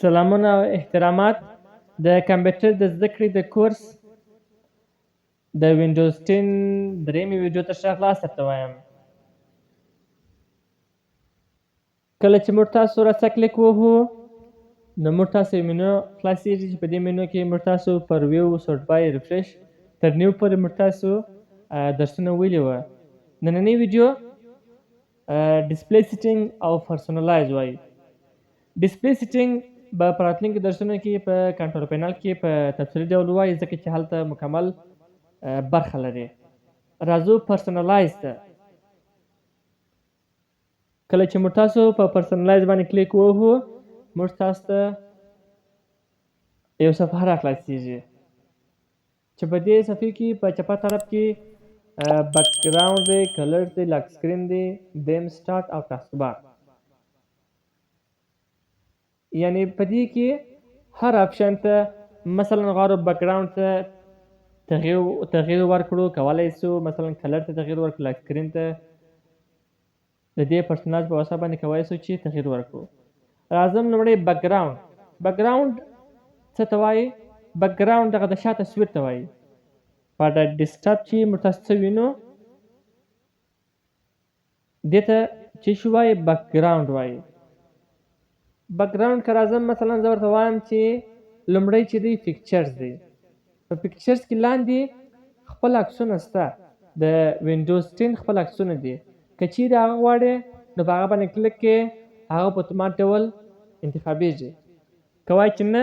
سلامونه او احترامات. د کمپیوټر د زده کړې د کورس د وینډوز 10 درېیمې ویډیو ته ښه خلاص درته وایم. کله چې موږ تاسو راسه کلیک ووهو نو موږ تاسو یو منو خلاصېږي چې په دې منو کې موږ تاسو پر ویو سورټ بای ریفرش تر نیو پورې موږ تاسو درسونه ویلي وه. نننۍ ویډیو ډسپلی سیټینګ او پرسونلایز وایي. ډسپلی سیټینګ به په راتلونکي درسونو کې په کنټرول پینل کې په تفصیلي ډول وایي ځکه چې هلته مکمل برخه لري. راځو پرسونلایز ته. کله چې موږ تاسو په پرسونلایز باندې کلیک ووهو موږ تاسو ته یو صفحه راخلاصېږي چې په دې صفحې کې په چپه طرف کې بیکګراوند دی، کلر دی، لاک سکرین دی، دیم سټارټ او ټاسک بار. یعنی په دې کې هر آپشن ته مثلا غواړو بیکګراوند ته تغییر ورکړو، کولی شو مثلا کلر ته تغییر ورکړو، لاک سکرین ته د دې پرسوناج په واسطه باندې کولی شو چې تغییر ورکړو. راځم لومړی بیکګراوند. بیکګراوند څه ته وایي؟ بیکګراوند دغه د شا تصویر ته وایي. په د ډیسکټاپ چې موږ تاسو څه وینو دې ته چې شو وایي بیکګراوند وایي. بیکګراوند که راځم مثلا زه ورته وایم چې لومړی چې دی پکچرز دی. په پکچرز کې لاندې خپل عکسونه شته، د وینډوز 10 خپل عکسونه دي. که چیرې هغه غواړې نو په هغه باندې کلیک کې هغه په اتومات ډول انتخابېږي. که وایي چې نه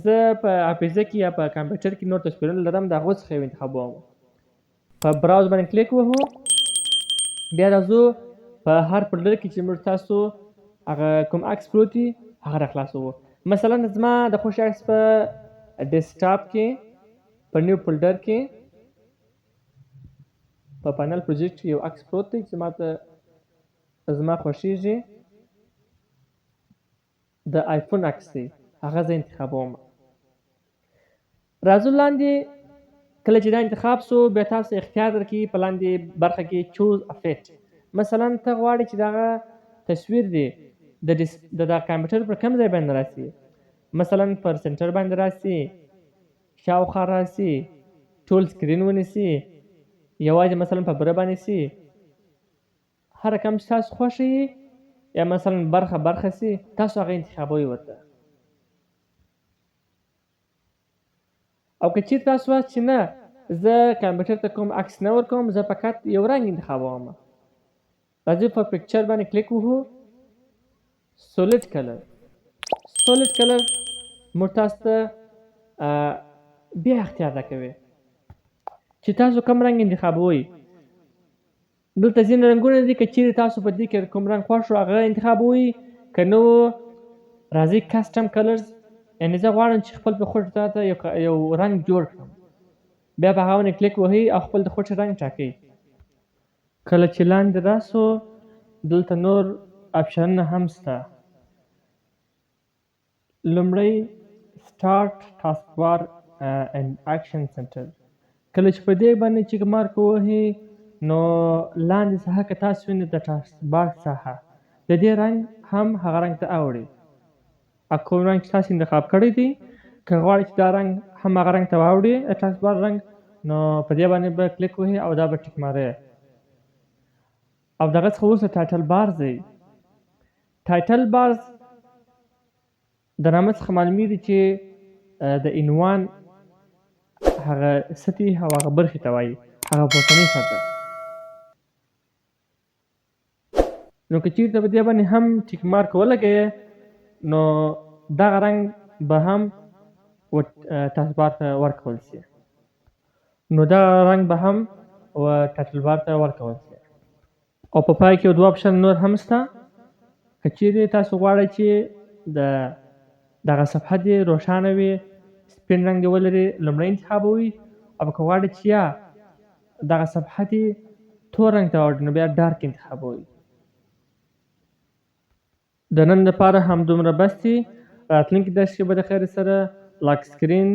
زه په حافظه کې یا په کمپیوټر کې نور تصویرونه لرم د هغو څخه یو انتخابوم. په براوز باندې کلیک ووهو بیا راځو په هر فولډر کې چې موږ تاسو هغه کوم عکس پروت وي هغه راخلاصوو. مثلا زما د خوښ عکس په ډیسکټاپ کې په نیو فولډر کې په پانل پروجیکټ یو عکس پروت دی چې زما خوښیږي، د آیفون عکس دی، هغه زه انتخابوم. راځو لاندې کله چې دا انتخاب سو بیا تاسو اختیار درکړي په لاندې برخه کې چوز ا فیټ. مثلا ته غواړې چې دغه تصویر دی د کمپیوټر پر کوم ځای باندې راسي، مثلا پر سنټر باندې راسي، شاوخوا راسي، ټول سکرین ونیسي، یوازې مثلا په بره باندې سي، هر کوم چې تاسو خوښه یي یا مثلا برخه سي تاسو هغه انتخابوي ورته. او که چیرې تاسو وایاست چې نه زه کمپیوټر ته کوم عکس نه ورکوم زه فقط یو رنګ انتخابوم، راځئ په پکچر باندې کلیک ووهو. سولید کلر موږ تاسو ته بیا اختیار راکوي چې تاسو کوم رنګ انتخابوئ. دلته ځینې رنګونه دي که چیرې تاسو په دې کې کوم رنګ خوښ شو هغه انتخابوئ، که نه راځئ کسټم کلرز، یعنې زه غواړم چې خپل په خوښ ته یو رنګ جوړ کړم، بیا په هغه باندې کلیک وهئ او خپل د خوښ رنګ ټاکئ. کله چې لاندې راسو دلته نور آپشنونه هم شته. لومړی سټارټ ټاسک بار اینډ اکشن سنټر. کله چې په دې باندې چیک مارک ووهئ نو لاندې ساحه که تاسو وینئ د ټاسک بار ساحه د دې رنګ هم هغه رنګ ته اوړي. کوم رنګ چې تاسو انتخاب کړی دی که غواړئ چې دا رنګ هم هغه رنګ ته واوړي د ټاسک بار رنګ نو په دې باندې به کلیک وهئ او دا به ټیک مارئ. او دغه څخه وروسته ټایټل بارز دی. ټایټل بارز د نامه څخه معلومیږي چې د عنوان هغه سطحې او هغه برخې ته وایي، هغه پورتنۍ سطح. نو که چیرته په دې باندې هم ټیک مارک ولګوئ نو دغه رنګ به هم ټاسک بار ته ورکول شي، نو دغه رنګ به هم ټایټل بار ته ورکول شي. او په پای کې یو دوه آپشن نور هم شته. که چیرې تاسو غواړئ چې دغه صفحه دې روښانه وي، سپین رنګ دې ولري، لومړی انتخابوئ. او که غواړئ چې یا دغه صفحه دې تور رنګ ته واوړي نو بیا ډارک انتخابوئ. د نن لپاره همدومره بس دي. راتلونکي درس کې به د خیر سره لاک سکرین،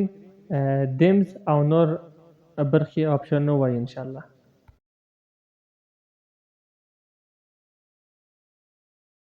دیمز او نور برخې او آپشنونه ووایو انشاءالله.